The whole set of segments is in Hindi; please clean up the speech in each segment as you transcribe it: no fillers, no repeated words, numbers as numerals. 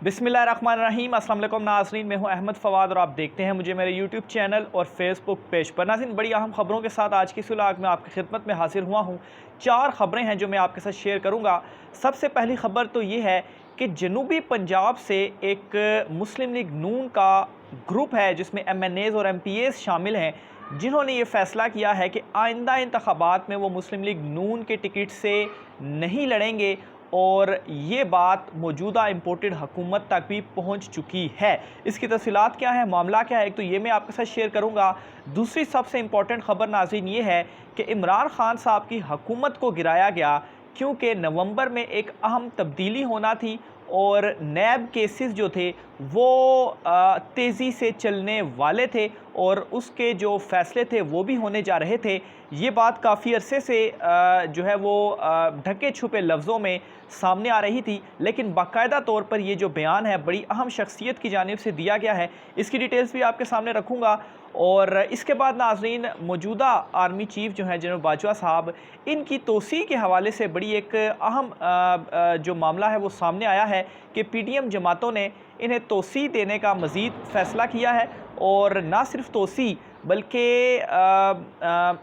बिस्मिल्लाहिर्रहमानिर्रहीम। अस्सलाम वालेकुम नाज़रीन, मैं हूं अहमद फ़वाद और आप देखते हैं मुझे मेरे यूट्यूब चैनल और फेसबुक पेज पर। नाज़रीन, बड़ी अहम खबरों के साथ आज की इस व्लॉग में आपकी खिदमत में हाजिर हुआ हूं। 4 खबरें हैं जो मैं आपके साथ शेयर करूंगा। सबसे पहली खबर तो ये है कि जनूबी पंजाब से एक मुस्लिम लीग नून का ग्रुप है जिसमें MNAs और MPAs शामिल हैं, जिन्होंने ये फ़ैसला किया है कि आइंदा इंतखाबात में वो मुस्लिम लीग नून के टिकट से नहीं लड़ेंगे और ये बात मौजूदा इम्पोर्टेड हुकूमत तक भी पहुंच चुकी है। इसकी तफसीलात क्या है, मामला क्या है, एक तो ये मैं आपके साथ शेयर करूंगा। दूसरी सबसे इम्पोर्टेंट ख़बर नाज़रीन ये है कि इमरान खान साहब की हुकूमत को गिराया गया क्योंकि नवंबर में एक अहम तब्दीली होना थी और नैब केसेस जो थे वो तेज़ी से चलने वाले थे और उसके जो फ़ैसले थे वो भी होने जा रहे थे। ये बात काफ़ी अरसे से जो है वो ढके छुपे लफ्ज़ों में सामने आ रही थी, लेकिन बाकायदा तौर पर ये जो बयान है बड़ी अहम शख्सियत की जानिब से दिया गया है। इसकी डिटेल्स भी आपके सामने रखूँगा। और इसके बाद नाज़रीन, मौजूदा आर्मी चीफ़ जो हैं जनरल बाजवा साहब, इनकी तोसी के हवाले से बड़ी एक अहम जो मामला है वो सामने आया है कि PDM जमातों ने इन्हें तोसी देने का मज़ीद फ़ैसला किया है। और ना सिर्फ तोसी बल्कि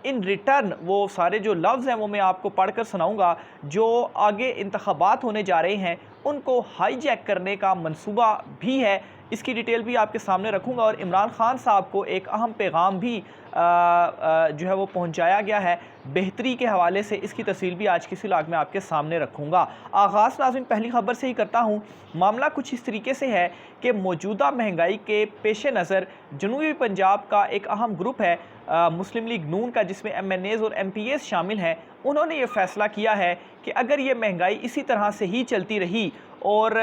इन रिटर्न वो सारे जो लफ्ज़ हैं वो मैं आपको पढ़ कर सुनाऊँगा, जो आगे इंतखाबात होने जा रहे हैं उनको हाईजैक करने का मंसूबा भी है। इसकी डिटेल भी आपके सामने रखूँगा। और इमरान खान साहब को एक अहम पैगाम भी जो है वो पहुँचाया गया है बेहतरी के हवाले से। इसकी तफसील भी आज की इस व्लॉग में आपके सामने रखूँगा। आगाज़ नाज़रीन पहली खबर से ही करता हूँ। मामला कुछ इस तरीके से है कि मौजूदा महंगाई के पेश नज़र जनूबी पंजाब का एक अहम ग्रुप है मुस्लिम लीग नून का, जिसमें MNAs और MPAs शामिल हैं। उन्होंने ये फ़ैसला किया है कि अगर ये महंगाई इसी तरह से ही चलती रही और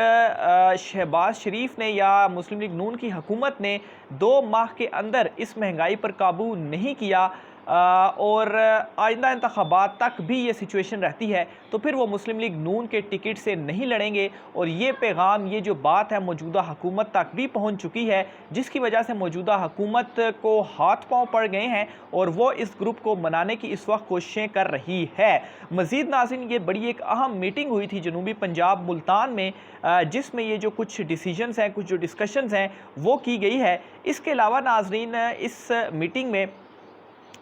शहबाज शरीफ ने या मुस्लिम लीग नून की हुकूमत ने 2 माह के अंदर इस महंगाई पर काबू नहीं किया और आइंदा इंतखाबात तक भी ये सिचुएशन रहती है, तो फिर वो मुस्लिम लीग नून के टिकट से नहीं लड़ेंगे। और ये पैगाम, ये जो बात है मौजूदा हुकूमत तक भी पहुंच चुकी है, जिसकी वजह से मौजूदा हुकूमत को हाथ पांव पड़ गए हैं और वो इस ग्रुप को मनाने की इस वक्त कोशिशें कर रही है। मज़ीद नाज़रीन, ये बड़ी एक अहम मीटिंग हुई थी जनूबी पंजाब मुल्तान में, जिसमें ये जो कुछ डिसीजंस हैं, कुछ जो डिस्कशंस हैं वो की गई है। इसके अलावा नाज़रीन, इस मीटिंग में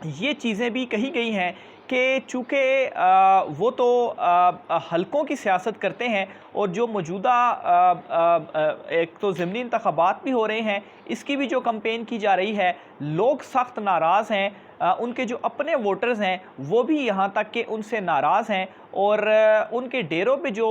ये चीज़ें भी कही गई हैं कि चूँकि वो तो हलकों की सियासत करते हैं और जो मौजूदा एक तो ज़िमनी इंतखाबात भी हो रहे हैं, इसकी भी जो कैंपेन की जा रही है, लोग सख्त नाराज़ हैं। उनके जो अपने वोटर्स हैं वो भी यहाँ तक कि उनसे नाराज़ हैं और उनके डेरों पे जो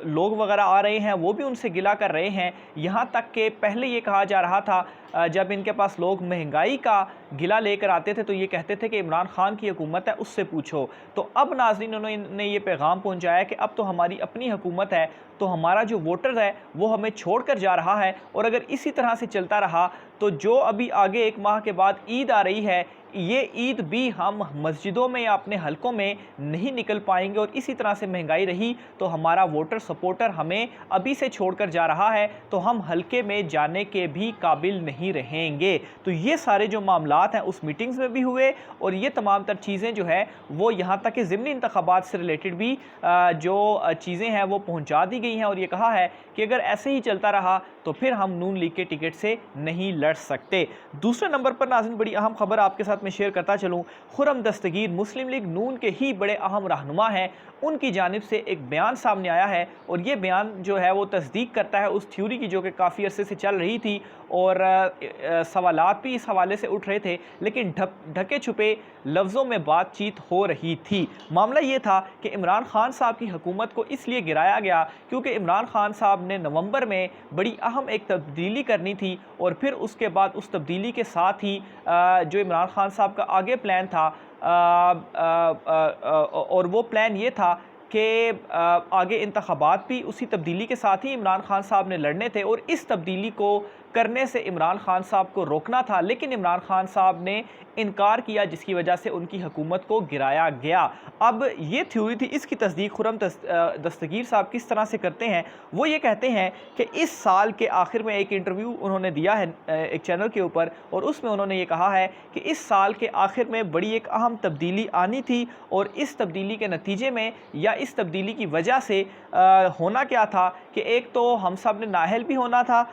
लोग वगैरह आ रहे हैं वो भी उनसे गिला कर रहे हैं। यहाँ तक कि पहले ये कहा जा रहा था, जब इनके पास लोग महंगाई का गिला लेकर आते थे तो ये कहते थे कि इमरान खान की हुकूमत है, उससे पूछो। तो अब नाज़रीन उन्होंने ये पैगाम पहुँचाया कि अब तो हमारी अपनी हुकूमत है, तो हमारा जो वोटर है वो हमें छोड़कर जा रहा है और अगर इसी तरह से चलता रहा तो जो अभी आगे 1 माह के बाद ईद आ रही है, ये ईद भी हम मस्जिदों में या अपने हलकों में नहीं निकल पाएंगे और इसी तरह से महंगाई रही तो हमारा वोटर सपोर्टर हमें अभी से छोड़कर जा रहा है, तो हम हलके में जाने के भी काबिल नहीं रहेंगे। तो ये सारे जो मामलात हैं उस मीटिंग्स में भी हुए और ये तमाम तर चीज़ें जो है वो यहाँ तक कि ज़िमनी इंतखाबात से रिलेटेड भी जो चीज़ें हैं वो पहुँचा दी गई हैं और ये कहा है कि अगर ऐसे ही चलता रहा तो फिर हम नून लीग के टिकट से नहीं लड़ सकते। दूसरे नंबर पर नाज़रीन बड़ी अहम खबर आपके साथ मैं शेयर करता चलूँ। खुर्रम दस्तगीर मुस्लिम लीग नून के ही बड़े अहम रहनुमा हैं, उनकी जानिब से एक बयान सामने आया है और ये बयान जो है वो तस्दीक करता है उस थ्योरी की जो कि काफ़ी अरसे से चल रही थी और सवालात भी इस हवाले से उठ रहे थे, लेकिन ढके छुपे लफ्ज़ों में बातचीत हो रही थी। मामला ये था कि इमरान खान साहब की हुकूमत को इसलिए गिराया गया क्योंकि इमरान खान साहब ने नवंबर में बड़ी अहम एक तब्दीली करनी थी और फिर उसके बाद उस तब्दीली के साथ ही जो इमरान खान साहब का आगे प्लान था और वो प्लान ये था कि आगे इंतखाबात भी उसी तब्दीली के साथ ही इमरान खान साहब ने लड़ने थे और इस तब्दीली को करने से इमरान खान साहब को रोकना था, लेकिन इमरान खान साहब ने इनकार किया जिसकी वजह से उनकी हुकूमत को गिराया गया। अब ये थ्योरी थी, इसकी तस्दीक खुर्रम दस्तगीर साहब किस तरह से करते हैं, वो ये कहते हैं कि इस साल के आखिर में एक इंटरव्यू उन्होंने दिया है एक चैनल के ऊपर और उसमें उन्होंने ये कहा है कि इस साल के आखिर में बड़ी एक अहम तब्दीली आनी थी और इस तब्दीली के नतीजे में या इस तब्दीली की वजह से होना क्या था कि एक तो हम सब ने नाअहल भी होना था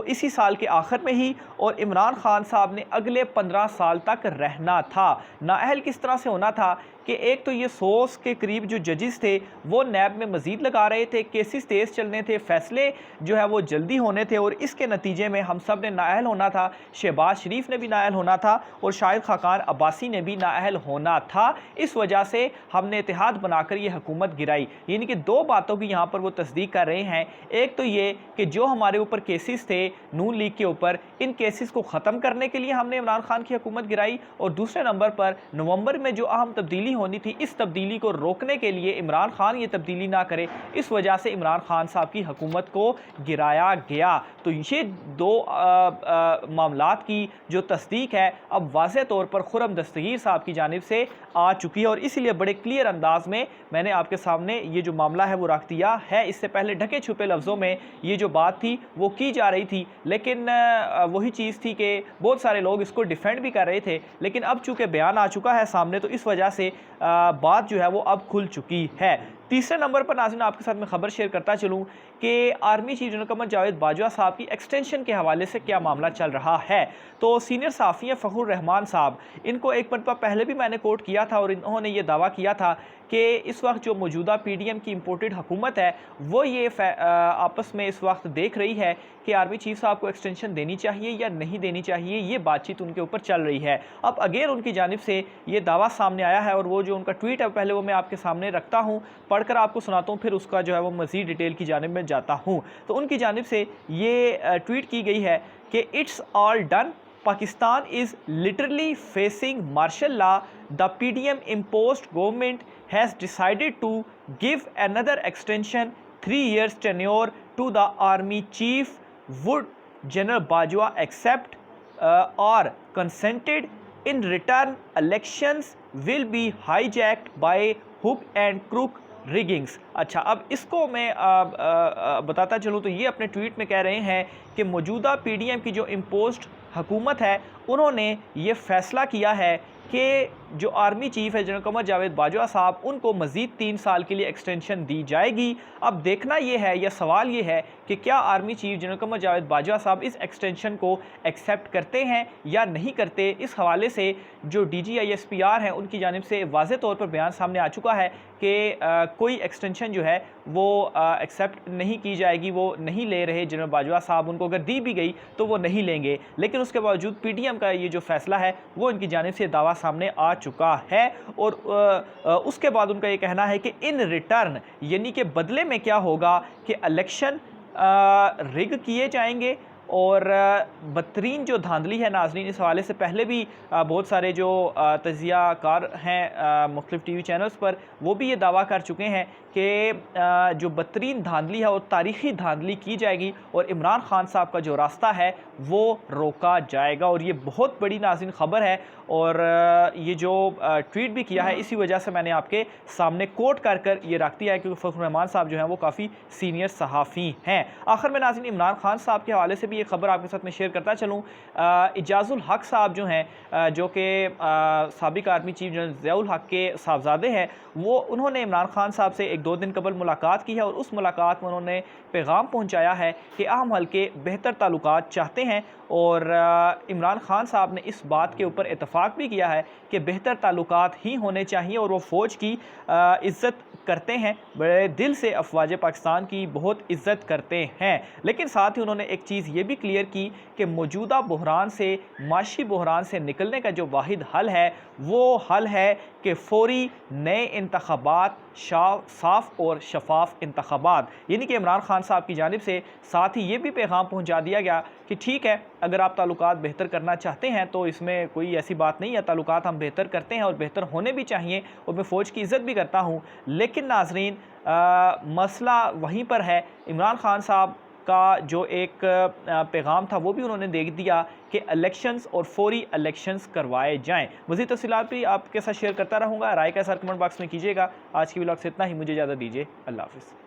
इसी साल के आखिर में ही, और इमरान खान साहब ने अगले 15 साल तक रहना था। नाअहल किस तरह से होना था कि एक तो ये 100 के करीब जो जजेस थे वो नैब में मज़ीद लगा रहे थे, केसेस तेज़ चलने थे, फ़ैसले जो है वो जल्दी होने थे, और इसके नतीजे में हम सब ने नाअहल होना था। शहबाज शरीफ ने भी नाअहल होना था और शाहिद खाकान अब्बासी ने भी नाअहल होना था। इस वजह से हमने इत्तेहाद बनाकर ये हुकूमत गिराई। यानी कि दो बातों की यहाँ पर वो तस्दीक कर रहे हैं। एक तो ये कि जो हमारे ऊपर केसेस थे नून लीग के ऊपर, इन केसेस को ख़त्म करने के लिए हमने इमरान खान की हुकूमत गिराई, और दूसरे नंबर पर नवंबर में जो अहम तब्दीली होनी थी, इस तब्दीली को रोकने के लिए इमरान खान ये तब्दीली ना करे, इस वजह से इमरान खान साहब की हुकूमत को गिराया गया। तो ये दो मामलात की जो तस्दीक है अब वाज़ेह तौर पर खुर्रम दस्तगीर साहब की जानिब से आ चुकी है, और इसीलिए बड़े क्लियर अंदाज में मैंने आपके सामने ये जो मामला है वो रख दिया है। इससे पहले ढके छुपे लफ्ज़ों में ये जो बात थी वो की जा रही थी, लेकिन वही चीज़ थी कि बहुत सारे लोग इसको डिफेंड भी कर रहे थे, लेकिन अब चूँकि बयान आ चुका है सामने तो इस वजह से बात जो है वो अब खुल चुकी है। तीसरे नंबर पर नाज़रीन आपके साथ मैं ख़बर शेयर करता चलूँ कि army chief general Qamar Javed Bajwa साहब की एक्सटेंशन के हवाले से क्या मामला चल रहा है। तो सीनियर सहाफ़ी हैं फ़खरुर रहमान साहब, इनको एक मरतबा पहले भी मैंने कोट किया था और इन्होंने ये दावा किया था कि इस वक्त जो मौजूदा PDM की इम्पोर्टेड हुकूमत है वो ये आपस में इस वक्त देख रही है कि आर्मी चीफ साहब को एक्सटेंशन देनी चाहिए या नहीं देनी चाहिए, ये बातचीत उनके ऊपर चल रही है। अब अगेन उनकी जानिब से ये दावा सामने आया है, और वो जो उनका ट्वीट है पहले वो मैं आपके सामने रखता हूँ, पढ़कर आपको सुनाता हूँ, फिर उसका जो है वो मज़ीद डिटेल की जानिब में जाता हूँ। तो उनकी जानिब से ये ट्वीट की गई है कि it's all done, Pakistan is literally facing martial law, the PDM imposed government has decided to give another extension 3 years tenure to the army chief. Would General Bajwa accept or consented? In return, elections will be hijacked by hook and crook रिगिंग्स। अच्छा, अब इसको मैं बताता चलूँ तो ये अपने ट्वीट में कह रहे हैं कि मौजूदा PDM की जो इम्पोज्ड हुकूमत है उन्होंने ये फ़ैसला किया है कि जो आर्मी चीफ है जनरल कमर जावेद बाजवा साहब, उनको मज़ीद 3 साल के लिए एक्सटेंशन दी जाएगी। अब देखना ये है या सवाल ये है कि क्या army chief general Qamar Javed Bajwa साहब इस एक्सटेंशन को एक्सेप्ट करते हैं या नहीं करते। इस हवाले से जो DGISPR हैं उनकी जानिब से वाज़ेह तौर पर बयान सामने आ चुका है कि कोई एक्सटेंशन जो है वो एक्सेप्ट नहीं की जाएगी, वो नहीं ले रहे जनरल बाजवा साहब, उनको अगर दी भी गई तो वो नहीं लेंगे। लेकिन उसके बावजूद PDM का ये जो फ़ैसला है वो इनकी जानिब से दावा सामने आ चुका है, और उसके बाद उनका ये कहना है कि इन रिटर्न यानी कि बदले में क्या होगा कि इलेक्शन रिग किए जाएंगे, और बदतरीन जो धांधली है नाज़रीन, इस हवाले से पहले भी बहुत सारे जो तजियाकार हैं मुख्तलिफ TV चैनल्स पर वो भी ये दावा कर चुके हैं कि जो बदतरीन धांधली है वो तारीख़ी धांधली की जाएगी और इमरान खान साहब का जो रास्ता है वो रोका जाएगा। और ये बहुत बड़ी नाज़रीन ख़बर है, और ये जो ट्वीट भी किया है इसी वजह से मैंने आपके सामने कोट कर कर ये रख दिया है, क्योंकि फ़खरुर रहमान साहब जो हैं वो काफ़ी सीनियर सहाफ़ी हैं। आखिर में नाज़रीन इमरान खान साहब के हवाले से भी ये ख़बर आपके साथ में शेयर करता चलूँ। इजाज़ुल हक साहब जो हैं, जो कि साबिक़ आर्मी चीफ जनरल ज़ियाउल हक के साहबजादे हैं, वो उन्होंने इमरान खान साहब से 1-2 दिन कबल मुलाकात की है, और उस मुलाकात में उन्होंने पैगाम पहुँचाया है कि अहम हल्के बेहतर ताल्लुकात चाहते हैं, और इमरान खान साहब ने इस बात के ऊपर इत्तफ़ाक़ भी किया है कि बेहतर ताल्लुकात ही होने चाहिए, और वो फ़ौज की इज़्ज़त करते हैं, बड़े दिल से अफ़वाज पाकिस्तान की बहुत इज़्ज़त करते हैं। लेकिन साथ ही उन्होंने एक चीज़ ये भी क्लियर की कि मौजूदा बहरान से, माशी बहरान से निकलने का जो वाहिद हल है वो हल है कि फ़ौरी नए इंतख़ाबात, साफ़ और शफाफ इंतख़ाबात। यानी कि इमरान खान साहब की जानिब से साथ ही ये भी पैगाम पहुँचा दिया गया कि ठीक है, अगर आप ताल्लुकात बेहतर करना चाहते हैं तो इसमें कोई ऐसी बात नहीं है, ताल्लुकात हम बेहतर करते हैं और बेहतर होने भी चाहिए, और मैं फ़ौज की इज़्ज़त भी करता हूँ। लेकिन नाज़रीन मसला वहीं पर है, इमरान खान साहब का जो एक पैगाम था वो भी उन्होंने दे दिया कि इलेक्शंस और फौरी इलेक्शंस करवाए जाएं। मज़ीद तफ़सीलात भी आपके साथ शेयर करता रहूँगा, राय का इज़हार कमेंट बॉक्स में कीजिएगा। आज की व्लॉग से इतना ही, मुझे इजाज़त दीजिए, अल्लाह हाफ़िज़।